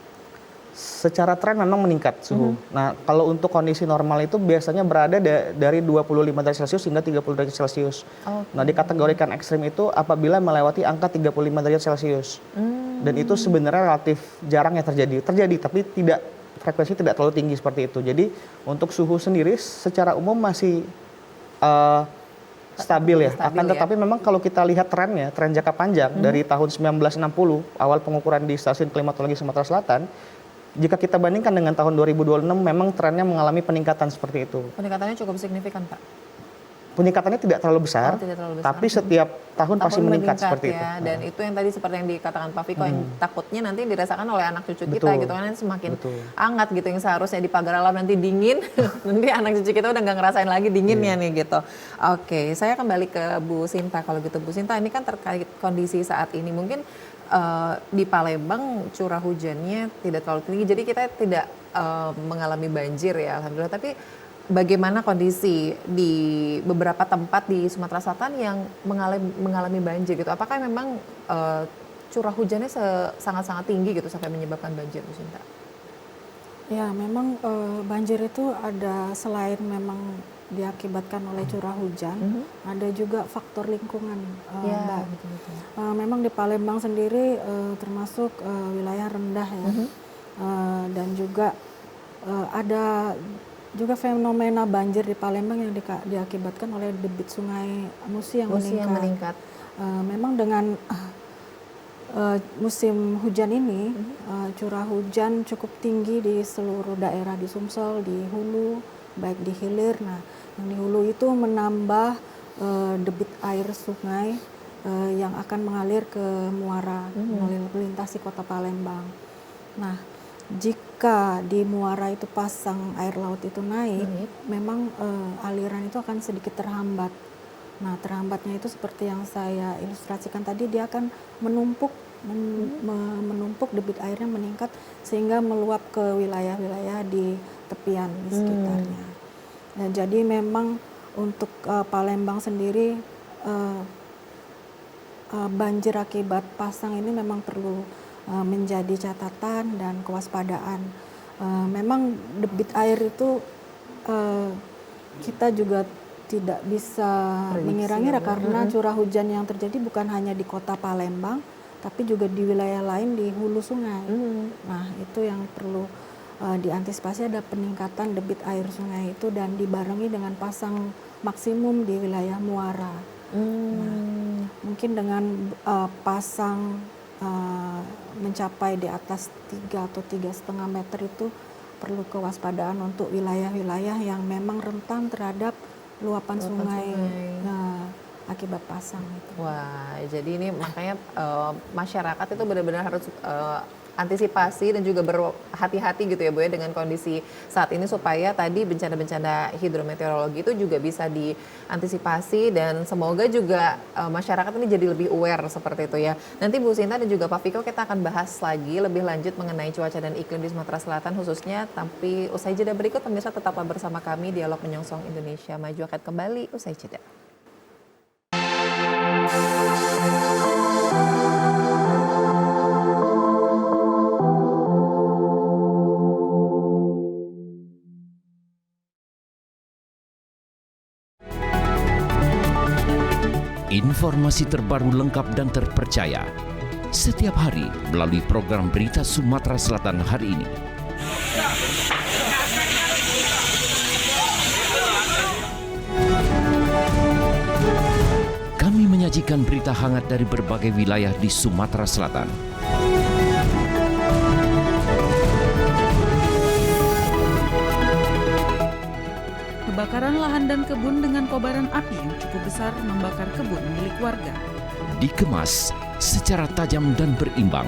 Secara tren memang meningkat suhu. Nah, kalau untuk kondisi normal itu biasanya berada dari 25 derajat Celcius hingga 30 derajat Celcius. Nah, dikategorikan ekstrim itu apabila melewati angka 35 derajat Celcius. Dan itu sebenarnya relatif jarang ya terjadi, tapi frekuensi tidak terlalu tinggi seperti itu. Jadi untuk suhu sendiri secara umum masih stabil ya. Akan tetapi memang kalau kita lihat trennya, tren jangka panjang dari tahun 1960 awal pengukuran di Stasiun Klimatologi Sumatera Selatan, jika kita bandingkan dengan tahun 2026 memang trennya mengalami peningkatan seperti itu. Peningkatannya cukup signifikan, Pak? Peningkatannya tidak terlalu besar, tapi setiap tahun pasti meningkat seperti ya. itu. Dan itu yang tadi seperti yang dikatakan Pak Viko, yang takutnya nanti dirasakan oleh anak cucu kita gitu kan, semakin hangat gitu, yang seharusnya di pagar alam nanti dingin, nanti anak cucu kita udah nggak ngerasain lagi dinginnya nih gitu. Oke, saya kembali ke Bu Sinta. Kalau gitu Bu Sinta, ini kan terkait kondisi saat ini, mungkin di Palembang curah hujannya tidak terlalu tinggi, jadi kita tidak mengalami banjir ya, alhamdulillah. Tapi bagaimana kondisi di beberapa tempat di Sumatera Selatan yang mengalami banjir gitu? Apakah memang curah hujannya sangat-sangat tinggi gitu sampai menyebabkan banjir, Bu Sinta? Ya, memang banjir itu ada selain memang diakibatkan oleh curah hujan, ada juga faktor lingkungan, Mbak. Betul-betul. Memang di Palembang sendiri termasuk wilayah rendah ya, dan juga ada juga fenomena banjir di Palembang yang diakibatkan oleh debit sungai Musi yang meningkat. Memang dengan musim hujan ini curah hujan cukup tinggi di seluruh daerah di Sumsel, di hulu, baik di hilir. Nah, yang di hulu itu menambah debit air sungai yang akan mengalir ke muara, melintasi kota Palembang. Nah, jika di muara itu pasang air laut itu naik, memang aliran itu akan sedikit terhambat. Nah, terhambatnya itu seperti yang saya ilustrasikan tadi, dia akan menumpuk debit airnya meningkat sehingga meluap ke wilayah-wilayah di tepian di sekitarnya. Nah, jadi memang untuk Palembang sendiri banjir akibat pasang ini memang perlu menjadi catatan dan kewaspadaan. Memang debit air itu kita juga tidak bisa mengira-ngira karena curah hujan yang terjadi bukan hanya di kota Palembang, tapi juga di wilayah lain di hulu sungai. Nah, itu yang perlu diantisipasi ada peningkatan debit air sungai itu dan dibarengi dengan pasang maksimum di wilayah muara. Nah, mungkin dengan pasang mencapai di atas 3 atau 3,5 meter itu perlu kewaspadaan untuk wilayah-wilayah yang memang rentan terhadap luapan sungai. Nah, akibat pasang itu. Wah, jadi ini makanya masyarakat itu benar-benar harus antisipasi dan juga berhati-hati gitu ya Bu ya dengan kondisi saat ini supaya tadi bencana-bencana hidrometeorologi itu juga bisa diantisipasi dan semoga juga masyarakat ini jadi lebih aware seperti itu ya. Nanti Bu Sinta dan juga Pak Viko kita akan bahas lagi lebih lanjut mengenai cuaca dan iklim di Sumatera Selatan khususnya, tapi usai jeda berikut pemirsa tetaplah bersama kami, Dialog Menyongsong Indonesia Maju akan kembali usai jeda. Informasi terbaru lengkap dan terpercaya setiap hari melalui program Berita Sumatera Selatan hari ini. Kami menyajikan berita hangat dari berbagai wilayah di Sumatera Selatan. Kebakaran lahan dan kebun dengan kobaran api yang cukup besar membakar kebun milik warga. Dikemas secara tajam dan berimbang.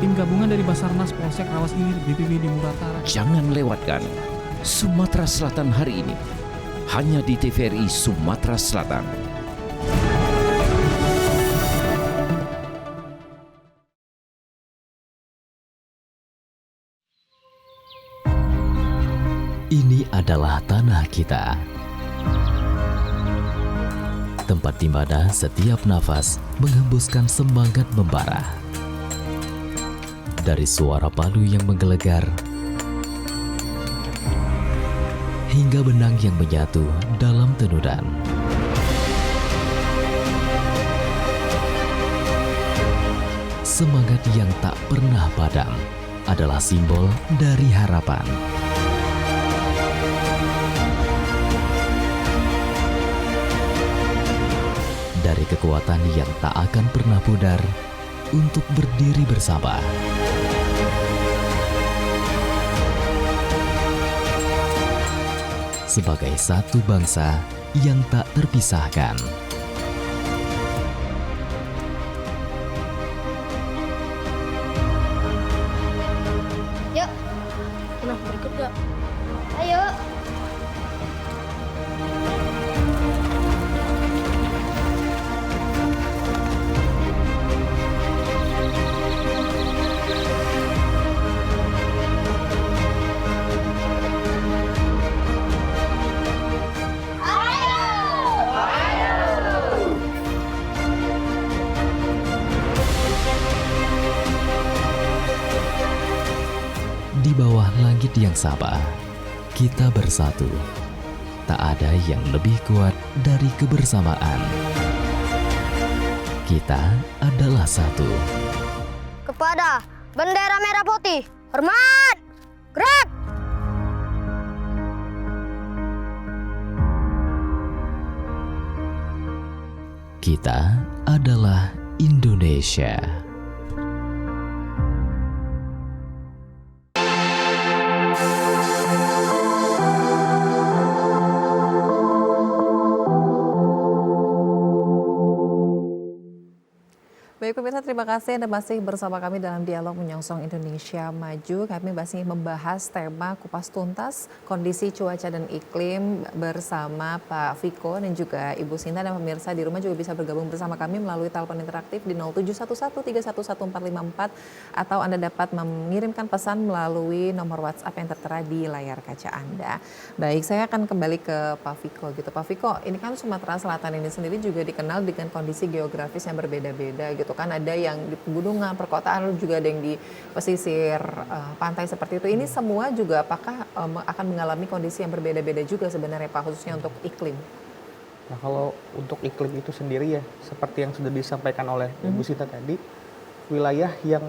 Tim gabungan dari Basarnas Polsek Rawas Hilir BPBD Muratara. Jangan lewatkan Sumatera Selatan hari ini. Hanya di TVRI Sumatera Selatan. Ini adalah tanah kita. Tempat di mana setiap nafas menghembuskan semangat membara. Dari suara palu yang menggelegar hingga benang yang menyatu dalam tenunan. Semangat yang tak pernah padam adalah simbol dari harapan. Dari kekuatan yang tak akan pernah pudar untuk berdiri bersama. Sebagai satu bangsa yang tak terpisahkan. Yuk, pernah berikut gak? Ayo. Di bawah langit yang sama, kita bersatu. Tak ada yang lebih kuat dari kebersamaan. Kita adalah satu. Kepada bendera merah putih, hormat! Gerak! Kita adalah Indonesia. Baik pemirsa, terima kasih Anda masih bersama kami dalam Dialog Menyongsong Indonesia Maju. Kami masih membahas tema kupas tuntas kondisi cuaca dan iklim bersama Pak Viko dan juga Ibu Sinta, dan pemirsa di rumah juga bisa bergabung bersama kami melalui telepon interaktif di 0711311454 atau Anda dapat mengirimkan pesan melalui nomor WhatsApp yang tertera di layar kaca Anda. Baik, saya akan kembali ke Pak Viko gitu. Pak Viko, ini kan Sumatera Selatan ini sendiri juga dikenal dengan kondisi geografis yang berbeda-beda gitu kan, ada yang di pegunungan, perkotaan, juga ada yang di pesisir pantai seperti itu. Ini semua juga apakah akan mengalami kondisi yang berbeda-beda juga sebenarnya Pak, khususnya untuk iklim? Nah, kalau untuk iklim itu sendiri ya, seperti yang sudah disampaikan oleh Ibu Sita tadi, wilayah yang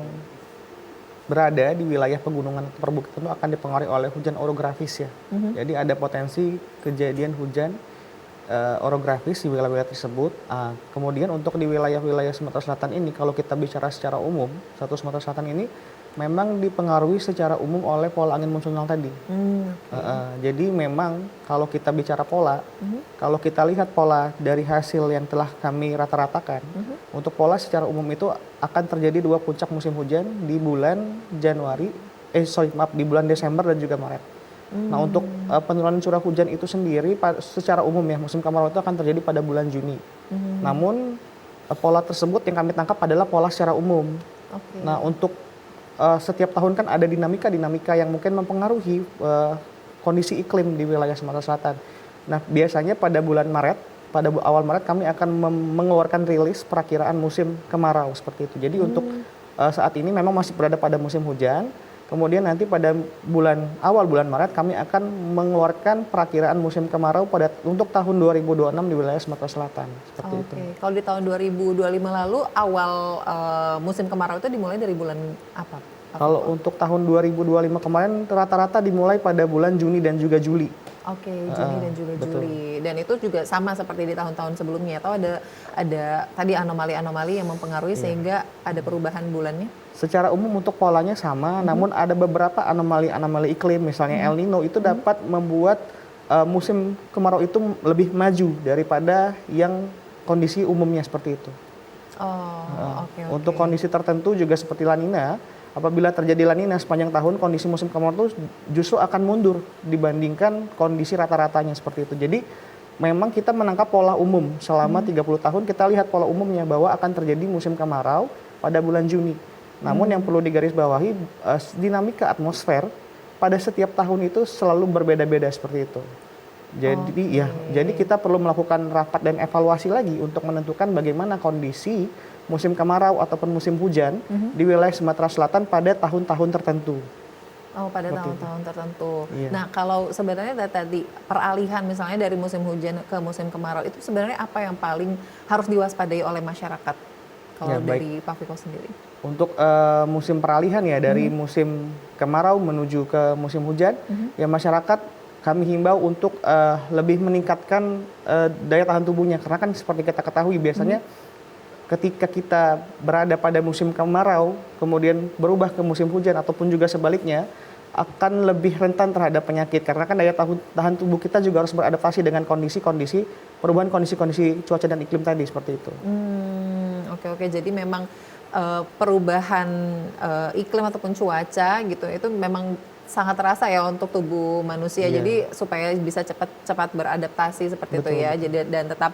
berada di wilayah pegunungan atau perbukitan itu akan dipengaruhi oleh hujan orografis ya. Jadi ada potensi kejadian hujan orografis di wilayah-wilayah tersebut. Kemudian untuk di wilayah-wilayah Sumatera Selatan ini, kalau kita bicara secara umum, satu Sumatera Selatan ini memang dipengaruhi secara umum oleh pola angin musonal tadi. Jadi memang kalau kita bicara pola, kalau kita lihat pola dari hasil yang telah kami rata-ratakan, untuk pola secara umum itu akan terjadi 2 puncak musim hujan di bulan di bulan Desember dan juga Maret. Nah, untuk penurunan curah hujan itu sendiri secara umum ya, musim kemarau itu akan terjadi pada bulan Juni. Namun pola tersebut yang kami tangkap adalah pola secara umum. Nah, untuk setiap tahun kan ada dinamika yang mungkin mempengaruhi kondisi iklim di wilayah Sumatera Selatan. Nah, biasanya pada bulan Maret, pada awal Maret kami akan mengeluarkan rilis perakiraan musim kemarau seperti itu. Jadi untuk saat ini memang masih berada pada musim hujan. Kemudian nanti pada awal bulan Maret kami akan mengeluarkan perakiraan musim kemarau untuk tahun 2026 di wilayah Sumatera Selatan. Seperti itu. Kalau di tahun 2025 lalu awal musim kemarau itu dimulai dari bulan apa? Kalau untuk tahun 2025 kemarin rata-rata dimulai pada bulan Juni dan juga Juli. Juni dan juga Juli. Dan itu juga sama seperti di tahun-tahun sebelumnya, atau ada tadi anomali-anomali yang mempengaruhi sehingga ada perubahan bulannya? Secara umum untuk polanya sama, namun ada beberapa anomali-anomali iklim, misalnya El Nino itu dapat membuat musim kemarau itu lebih maju daripada yang kondisi umumnya seperti itu. Untuk kondisi tertentu juga seperti La Nina, apabila terjadi La Nina sepanjang tahun, kondisi musim kemarau itu justru akan mundur dibandingkan kondisi rata-ratanya seperti itu. Jadi memang kita menangkap pola umum selama 30 tahun, kita lihat pola umumnya bahwa akan terjadi musim kemarau pada bulan Juni. Namun yang perlu digarisbawahi, dinamika atmosfer pada setiap tahun itu selalu berbeda-beda seperti itu. Jadi jadi kita perlu melakukan rapat dan evaluasi lagi untuk menentukan bagaimana kondisi musim kemarau ataupun musim hujan di wilayah Sumatera Selatan pada tahun-tahun tertentu. Pada tahun-tahun tertentu. Iya. Nah, kalau sebenarnya tadi peralihan misalnya dari musim hujan ke musim kemarau itu sebenarnya apa yang paling harus diwaspadai oleh masyarakat kalau dari Pak Viko sendiri? Untuk musim peralihan ya dari musim kemarau menuju ke musim hujan, ya masyarakat kami himbau untuk lebih meningkatkan daya tahan tubuhnya, karena kan seperti kita ketahui biasanya ketika kita berada pada musim kemarau kemudian berubah ke musim hujan ataupun juga sebaliknya akan lebih rentan terhadap penyakit, karena kan daya tahan tubuh kita juga harus beradaptasi dengan kondisi-kondisi perubahan kondisi-kondisi cuaca dan iklim tadi seperti itu. Oke, jadi memang perubahan iklim ataupun cuaca gitu itu memang sangat terasa ya untuk tubuh manusia. Jadi supaya bisa cepat beradaptasi seperti itu ya. Jadi dan tetap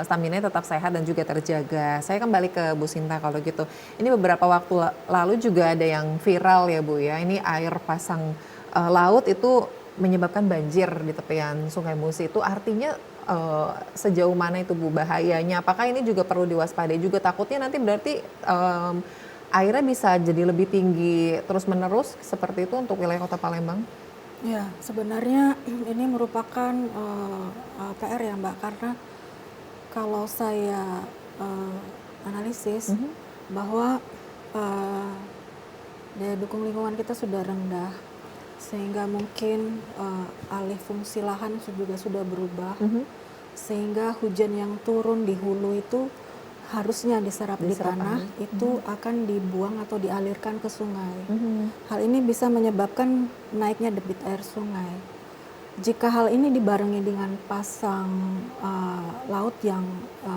stamina tetap sehat dan juga terjaga. Saya kembali ke Bu Sinta kalau gitu. Ini beberapa waktu lalu juga ada yang viral ya Bu ya. Ini air pasang laut itu menyebabkan banjir di tepian Sungai Musi. Itu artinya sejauh mana itu Bu bahayanya? Apakah ini juga perlu diwaspadai juga? Takutnya nanti berarti airnya bisa jadi lebih tinggi terus-menerus seperti itu untuk wilayah Kota Palembang? Ya, sebenarnya ini merupakan PR ya Mbak, karena kalau saya analisis bahwa daya dukung lingkungan kita sudah rendah, sehingga mungkin alih fungsi lahan juga sudah berubah, sehingga hujan yang turun di hulu itu harusnya diserap di tanah itu akan dibuang atau dialirkan ke sungai. Hal ini bisa menyebabkan naiknya debit air sungai. Jika hal ini dibarengi dengan pasang laut yang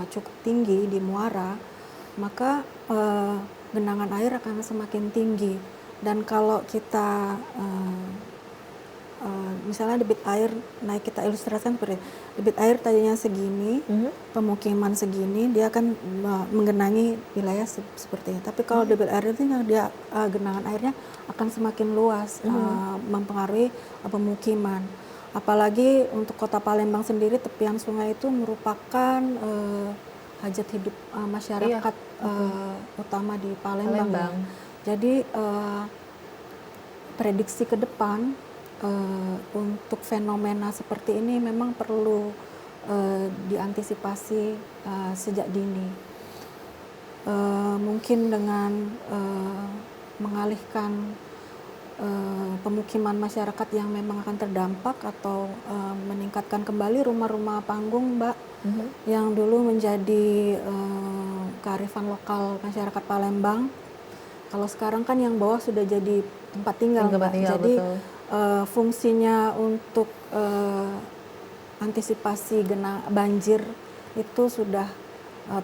cukup tinggi di muara, maka genangan air akan semakin tinggi. Dan kalau kita misalnya debit air naik, kita ilustrasikan seperti debit air tadinya segini, pemukiman segini, dia akan menggenangi wilayah seperti ini. Tapi kalau debit air itu dia genangan airnya akan semakin luas, mempengaruhi pemukiman. Apalagi untuk Kota Palembang sendiri, tepian sungai itu merupakan hajat hidup masyarakat utama di Palembang. Jadi prediksi ke depan untuk fenomena seperti ini memang perlu diantisipasi sejak dini. Mungkin dengan mengalihkan pemukiman masyarakat yang memang akan terdampak atau meningkatkan kembali rumah-rumah panggung, Mbak, yang dulu menjadi kearifan lokal masyarakat Palembang. Kalau sekarang kan yang bawah sudah jadi tempat tinggal, Mbak. Jadi fungsinya untuk antisipasi banjir itu sudah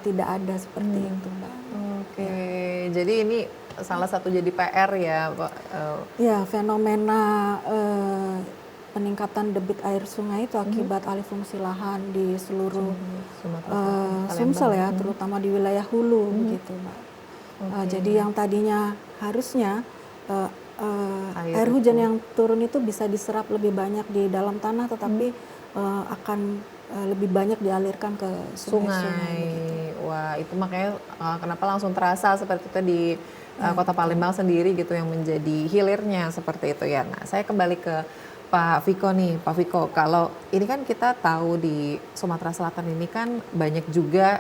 tidak ada seperti itu, Mbak. Oke, jadi ini salah satu jadi PR ya, Pak. Ya, fenomena peningkatan debit air sungai itu akibat alih fungsi lahan di seluruh Sumsel ya, terutama di wilayah hulu begitu, Mbak. Jadi yang tadinya harusnya air hujan yang turun itu bisa diserap lebih banyak di dalam tanah, tetapi akan lebih banyak dialirkan ke sungai. Wah, itu makanya kenapa langsung terasa seperti itu di Kota Palembang sendiri gitu yang menjadi hilirnya seperti itu ya. Nah, saya kembali ke Pak Viko nih. Pak Viko, kalau ini kan kita tahu di Sumatera Selatan ini kan banyak juga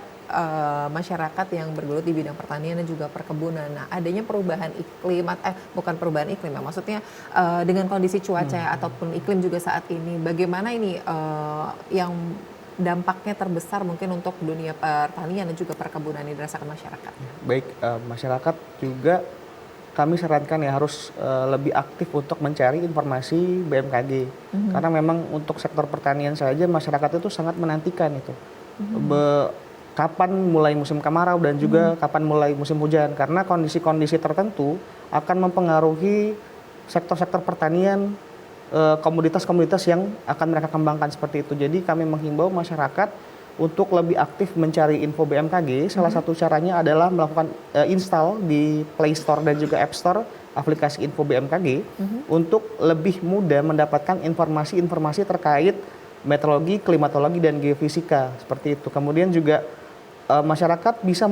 masyarakat yang bergelut di bidang pertanian dan juga perkebunan. Nah, adanya perubahan iklim, bukan perubahan iklim ya, maksudnya dengan kondisi cuaca ataupun iklim juga saat ini, bagaimana ini yang dampaknya terbesar mungkin untuk dunia pertanian dan juga perkebunan yang dirasakan masyarakat? Baik, masyarakat juga kami sarankan ya harus lebih aktif untuk mencari informasi BMKG. Karena memang untuk sektor pertanian saja masyarakat itu sangat menantikan itu. Kapan mulai musim kemarau dan juga kapan mulai musim hujan, karena kondisi-kondisi tertentu akan mempengaruhi sektor-sektor pertanian, komoditas-komoditas yang akan mereka kembangkan seperti itu. Jadi kami menghimbau masyarakat untuk lebih aktif mencari info BMKG. Salah satu caranya adalah melakukan install di Play Store dan juga App Store aplikasi info BMKG untuk lebih mudah mendapatkan informasi-informasi terkait meteorologi, klimatologi, dan geofisika seperti itu. Kemudian juga masyarakat bisa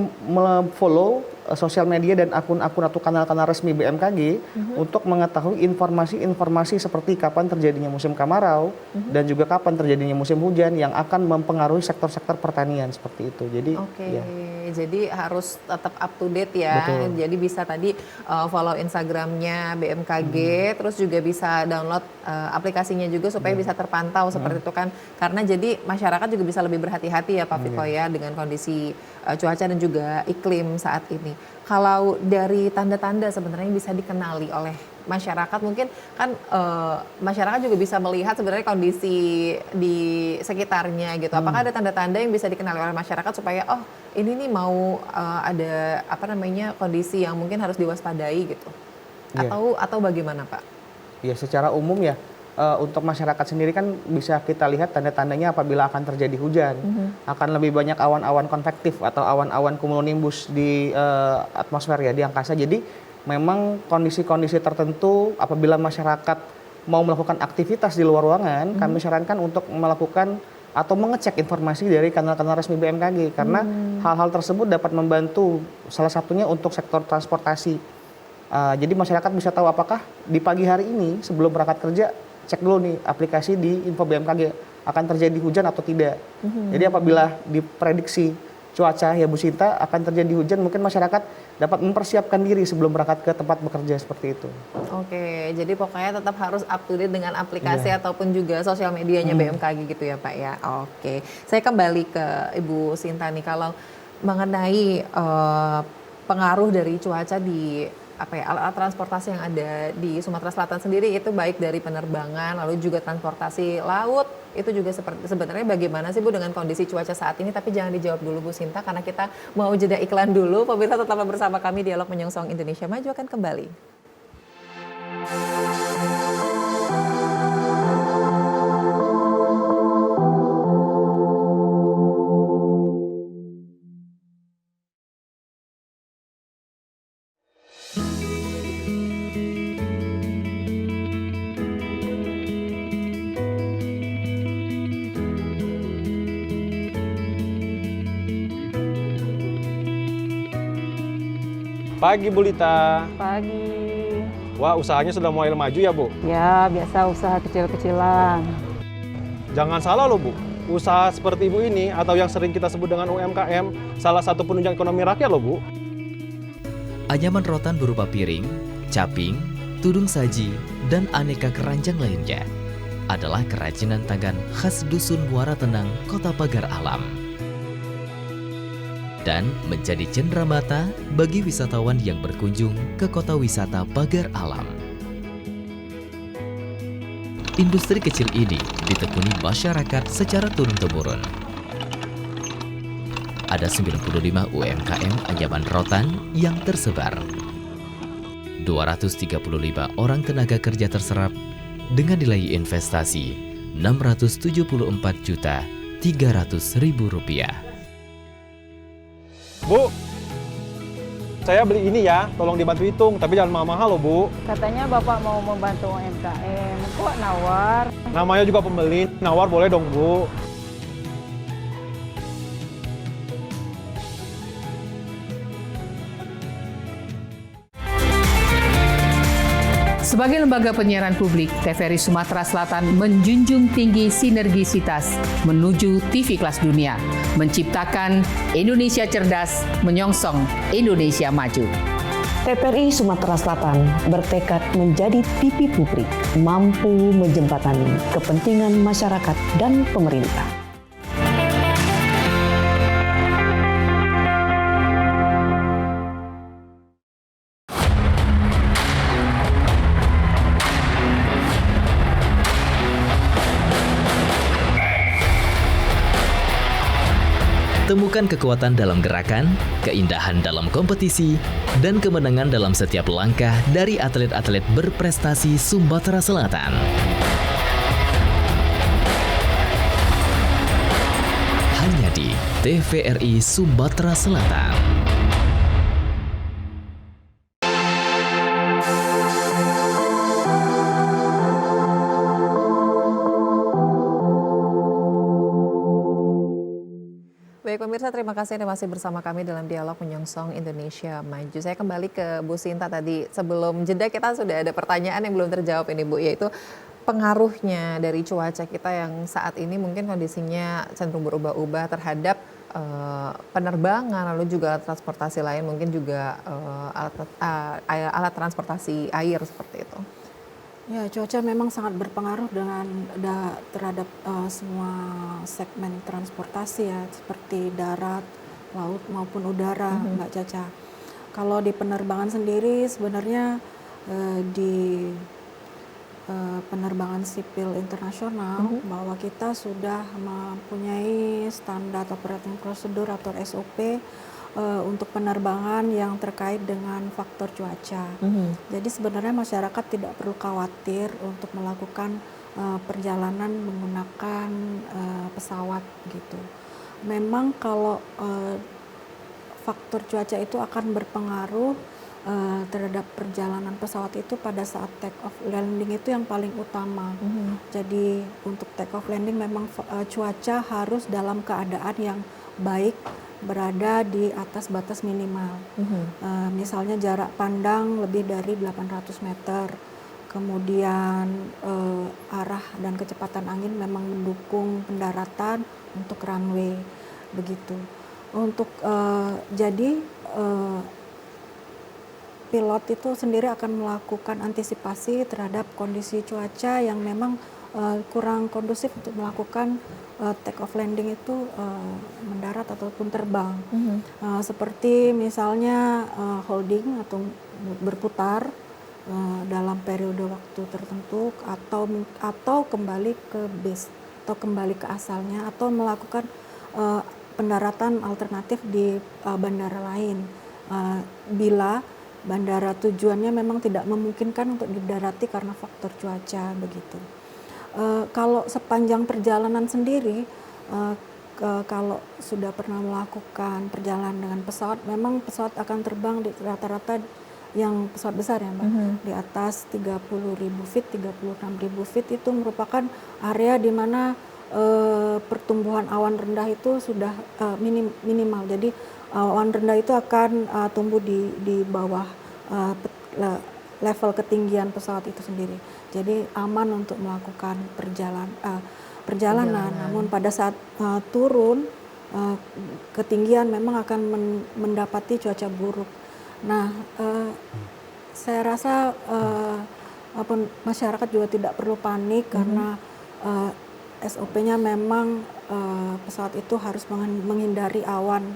follow sosial media dan akun-akun atau kanal-kanal resmi BMKG untuk mengetahui informasi-informasi seperti kapan terjadinya musim kemarau dan juga kapan terjadinya musim hujan yang akan mempengaruhi sektor-sektor pertanian seperti itu. Jadi ya. Jadi harus tetap up to date ya. Betul. Jadi bisa tadi follow Instagramnya BMKG, terus juga bisa download aplikasinya juga supaya bisa terpantau seperti itu kan. Karena jadi masyarakat juga bisa lebih berhati-hati ya Pak Viko ya dengan kondisi cuaca dan juga iklim saat ini. Kalau dari tanda-tanda sebenarnya bisa dikenali oleh masyarakat, mungkin kan masyarakat juga bisa melihat sebenarnya kondisi di sekitarnya gitu. Apakah ada tanda-tanda yang bisa dikenali oleh masyarakat supaya oh ini nih mau ada kondisi yang mungkin harus diwaspadai gitu? Atau bagaimana Pak? Ya, secara umum ya untuk masyarakat sendiri kan bisa kita lihat tanda-tandanya apabila akan terjadi hujan. Akan lebih banyak awan-awan konvektif atau awan-awan cumulonimbus di atmosfer ya, di angkasa. Jadi memang kondisi-kondisi tertentu apabila masyarakat mau melakukan aktivitas di luar ruangan, kami sarankan untuk melakukan atau mengecek informasi dari kanal-kanal resmi BMKG. Karena hal-hal tersebut dapat membantu salah satunya untuk sektor transportasi. Jadi masyarakat bisa tahu apakah di pagi hari ini sebelum berangkat kerja, cek dulu nih aplikasi di info BMKG akan terjadi hujan atau tidak. Jadi apabila diprediksi cuaca ya Bu Sinta akan terjadi hujan, mungkin masyarakat dapat mempersiapkan diri sebelum berangkat ke tempat bekerja seperti itu. Oke, jadi pokoknya tetap harus up to date dengan aplikasi ataupun juga sosial medianya BMKG gitu ya Pak ya. Oke, saya kembali ke Ibu Sinta nih, kalau mengenai pengaruh dari cuaca di alat transportasi yang ada di Sumatera Selatan sendiri, itu baik dari penerbangan lalu juga transportasi laut, itu juga sebenarnya bagaimana sih Bu dengan kondisi cuaca saat ini? Tapi jangan dijawab dulu Bu Sinta karena kita mau jeda iklan dulu. Pemirsa tetap bersama kami, Dialog Menyongsong Indonesia Maju akan kembali. Pagi Bu Lita. Pagi. Wah, usahanya sudah mulai maju ya Bu? Ya, biasa usaha kecil-kecilan. Jangan salah loh Bu, Usaha seperti Ibu ini atau yang sering kita sebut dengan UMKM, salah satu penunjang ekonomi rakyat loh Bu. Anyaman rotan berupa piring, caping, tudung saji, dan aneka keranjang lainnya adalah kerajinan tangan khas Dusun Muara Tenang, Kota Pagar Alam. Dan menjadi cenderamata bagi wisatawan yang berkunjung ke kota wisata Pagar Alam. Industri kecil ini ditekuni masyarakat secara turun-temurun. Ada 95 UMKM anyaman rotan yang tersebar. 235 orang tenaga kerja terserap dengan nilai investasi Rp674.300.000. Bu, saya beli ini ya, tolong dibantu hitung, tapi jangan mahal-mahal loh Bu. Katanya Bapak mau membantu UMKM, kok nawar? Namanya juga pembeli, nawar boleh dong Bu. Sebagai lembaga penyiaran publik, TVRI Sumatera Selatan menjunjung tinggi sinergisitas menuju TV kelas dunia, menciptakan Indonesia cerdas, menyongsong Indonesia maju. TVRI Sumatera Selatan bertekad menjadi TV publik, mampu menjembatani kepentingan masyarakat dan pemerintah. Temukan kekuatan dalam gerakan, keindahan dalam kompetisi, dan kemenangan dalam setiap langkah dari atlet-atlet berprestasi Sumatera Selatan. Hanya di TVRI Sumatera Selatan. Baik pemirsa, terima kasih Anda masih bersama kami dalam dialog menyongsong Indonesia Maju. Saya kembali ke Bu Sinta tadi. Sebelum jeda kita sudah ada pertanyaan yang belum terjawab ini Bu, yaitu pengaruhnya dari cuaca kita yang saat ini mungkin kondisinya cenderung berubah-ubah terhadap penerbangan, lalu juga alat transportasi lain, mungkin juga alat transportasi air seperti itu. Ya, cuaca memang sangat berpengaruh terhadap semua segmen transportasi ya, seperti darat, laut maupun udara, Mbak Caca. Kalau di penerbangan sendiri sebenarnya di penerbangan sipil internasional bahwa kita sudah mempunyai standar operating procedure atau SOP untuk penerbangan yang terkait dengan faktor cuaca. Jadi sebenarnya masyarakat tidak perlu khawatir untuk melakukan perjalanan menggunakan pesawat gitu. Memang kalau faktor cuaca itu akan berpengaruh terhadap perjalanan pesawat itu pada saat take off landing itu yang paling utama. Jadi untuk take off landing memang cuaca harus dalam keadaan yang baik, berada di atas batas minimal. Misalnya jarak pandang lebih dari 800 meter. Kemudian arah dan kecepatan angin memang mendukung pendaratan untuk runway begitu. Untuk jadi pilot itu sendiri akan melakukan antisipasi terhadap kondisi cuaca yang memang kurang kondusif untuk melakukan take off landing itu mendarat ataupun terbang. Seperti misalnya holding atau berputar dalam periode waktu tertentu atau kembali ke base atau kembali ke asalnya atau melakukan pendaratan alternatif di bandara lain bila bandara tujuannya memang tidak memungkinkan untuk didarati karena faktor cuaca begitu. Kalau sepanjang perjalanan sendiri, kalau sudah pernah melakukan perjalanan dengan pesawat, memang pesawat akan terbang di rata-rata yang pesawat besar ya Mbak, di atas 30.000 feet, 36.000 feet itu merupakan area di mana pertumbuhan awan rendah itu sudah minimal. Jadi awan rendah itu akan tumbuh di bawah level ketinggian pesawat itu sendiri. Jadi aman untuk melakukan perjalanan. Namun pada saat turun ketinggian memang akan mendapati cuaca buruk. Nah, saya rasa masyarakat juga tidak perlu panik karena SOP-nya memang pesawat itu harus menghindari awan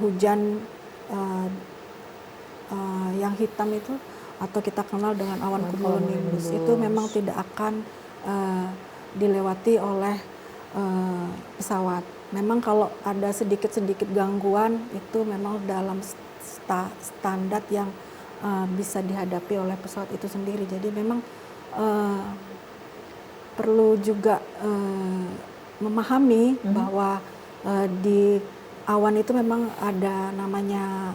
hujan yang hitam itu, atau kita kenal dengan awan cumulonimbus. Itu memang tidak akan dilewati oleh pesawat. Memang kalau ada sedikit-sedikit gangguan itu memang dalam standar yang bisa dihadapi oleh pesawat itu sendiri. Jadi memang perlu juga memahami bahwa di awan itu memang ada namanya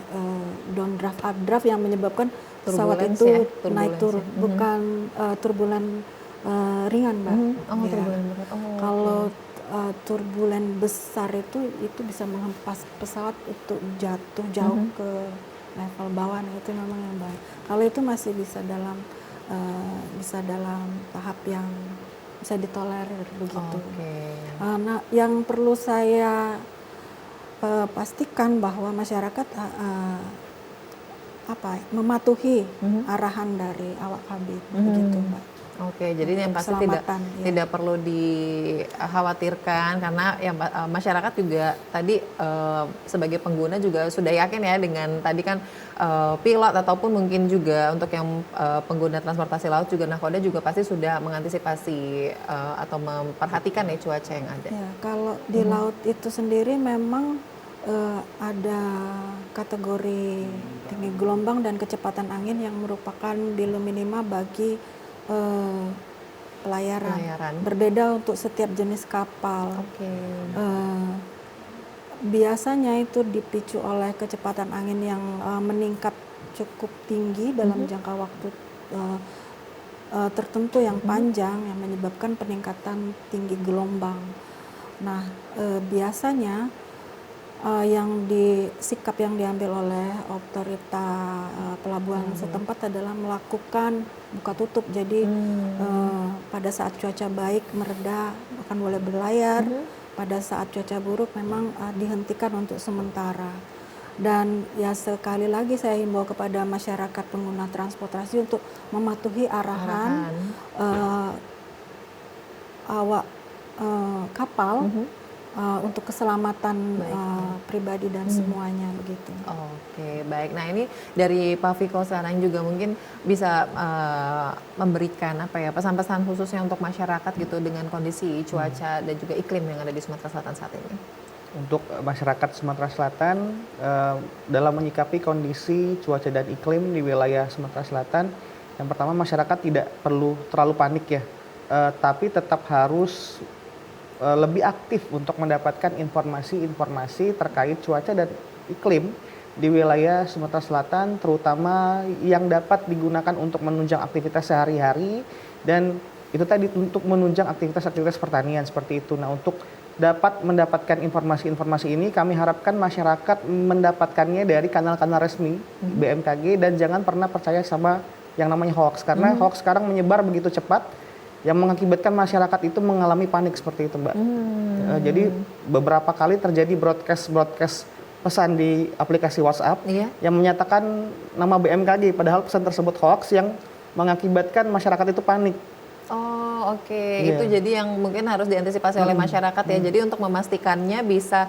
downdraft, updraft yang menyebabkan pesawat itu naik turun, bukan turbulen ringan, Mbak. Turbulen berat. Kalau turbulen besar itu bisa menghempas pesawat untuk jatuh jauh ke level bawah. Nah, itu memang yang bahaya. Kalau itu masih bisa dalam tahap yang bisa ditolerir begitu. Nah, yang perlu saya pastikan bahwa masyarakat mematuhi arahan dari awak kabin begitu, Mbak. Jadi yang pasti tidak perlu dikhawatirkan karena yang masyarakat juga tadi sebagai pengguna juga sudah yakin ya dengan tadi kan pilot ataupun mungkin juga untuk yang pengguna transportasi laut juga Nahkoda juga pasti sudah mengantisipasi atau memperhatikan ya cuaca yang ada. Ya, kalau di laut itu sendiri memang ada kategori tinggi gelombang dan kecepatan angin yang merupakan bilu minima bagi pelayaran. Berbeda untuk setiap jenis kapal. Biasanya itu dipicu oleh kecepatan angin yang meningkat cukup tinggi dalam jangka waktu tertentu yang panjang yang menyebabkan peningkatan tinggi gelombang. Nah, biasanya sikap yang diambil oleh otorita pelabuhan setempat adalah melakukan buka tutup. Jadi pada saat cuaca baik mereda akan boleh berlayar, pada saat cuaca buruk memang dihentikan untuk sementara. Dan ya sekali lagi saya himbau kepada masyarakat pengguna transportasi untuk mematuhi arahan awak kapal untuk keselamatan pribadi dan semuanya begitu. Baik. Nah, ini dari Pak Viko sekarang juga mungkin bisa memberikan pesan-pesan khususnya untuk masyarakat gitu dengan kondisi cuaca dan juga iklim yang ada di Sumatera Selatan saat ini. Untuk masyarakat Sumatera Selatan dalam menyikapi kondisi cuaca dan iklim di wilayah Sumatera Selatan, yang pertama masyarakat tidak perlu terlalu panik ya, tapi tetap harus lebih aktif untuk mendapatkan informasi-informasi terkait cuaca dan iklim di wilayah Sumatera Selatan, terutama yang dapat digunakan untuk menunjang aktivitas sehari-hari dan itu tadi untuk menunjang aktivitas-aktivitas pertanian seperti itu. Nah, untuk dapat mendapatkan informasi-informasi ini kami harapkan masyarakat mendapatkannya dari kanal-kanal resmi BMKG dan jangan pernah percaya sama yang namanya hoax karena hoax sekarang menyebar begitu cepat yang mengakibatkan masyarakat itu mengalami panik seperti itu, Mbak. Jadi beberapa kali terjadi broadcast pesan di aplikasi WhatsApp yang menyatakan nama BMKG padahal pesan tersebut hoax yang mengakibatkan masyarakat itu panik. Itu jadi yang mungkin harus diantisipasi oleh masyarakat ya. Jadi untuk memastikannya bisa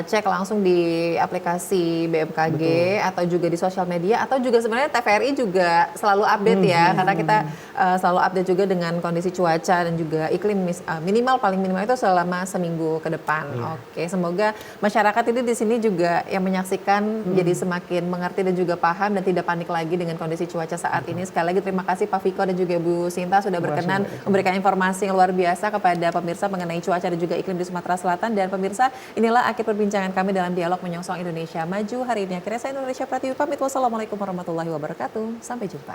cek langsung di aplikasi BMKG atau juga di sosial media atau juga sebenarnya TVRI juga selalu update ya karena kita selalu update juga dengan kondisi cuaca dan juga iklim paling minimal itu selama seminggu ke depan. Semoga masyarakat ini di sini juga yang menyaksikan jadi semakin mengerti dan juga paham dan tidak panik lagi dengan kondisi cuaca saat ini. Sekali lagi terima kasih Pak Viko dan juga Bu Sinta sudah berkenan memberikan informasi yang luar biasa kepada pemirsa mengenai cuaca dan juga iklim di Sumatera Selatan. Dan pemirsa, inilah akhir perbincangan kami dalam dialog menyongsong Indonesia Maju hari ini. Akhirnya saya Indonesia Pratiwi pamit. Wassalamualaikum warahmatullahi wabarakatuh. Sampai jumpa.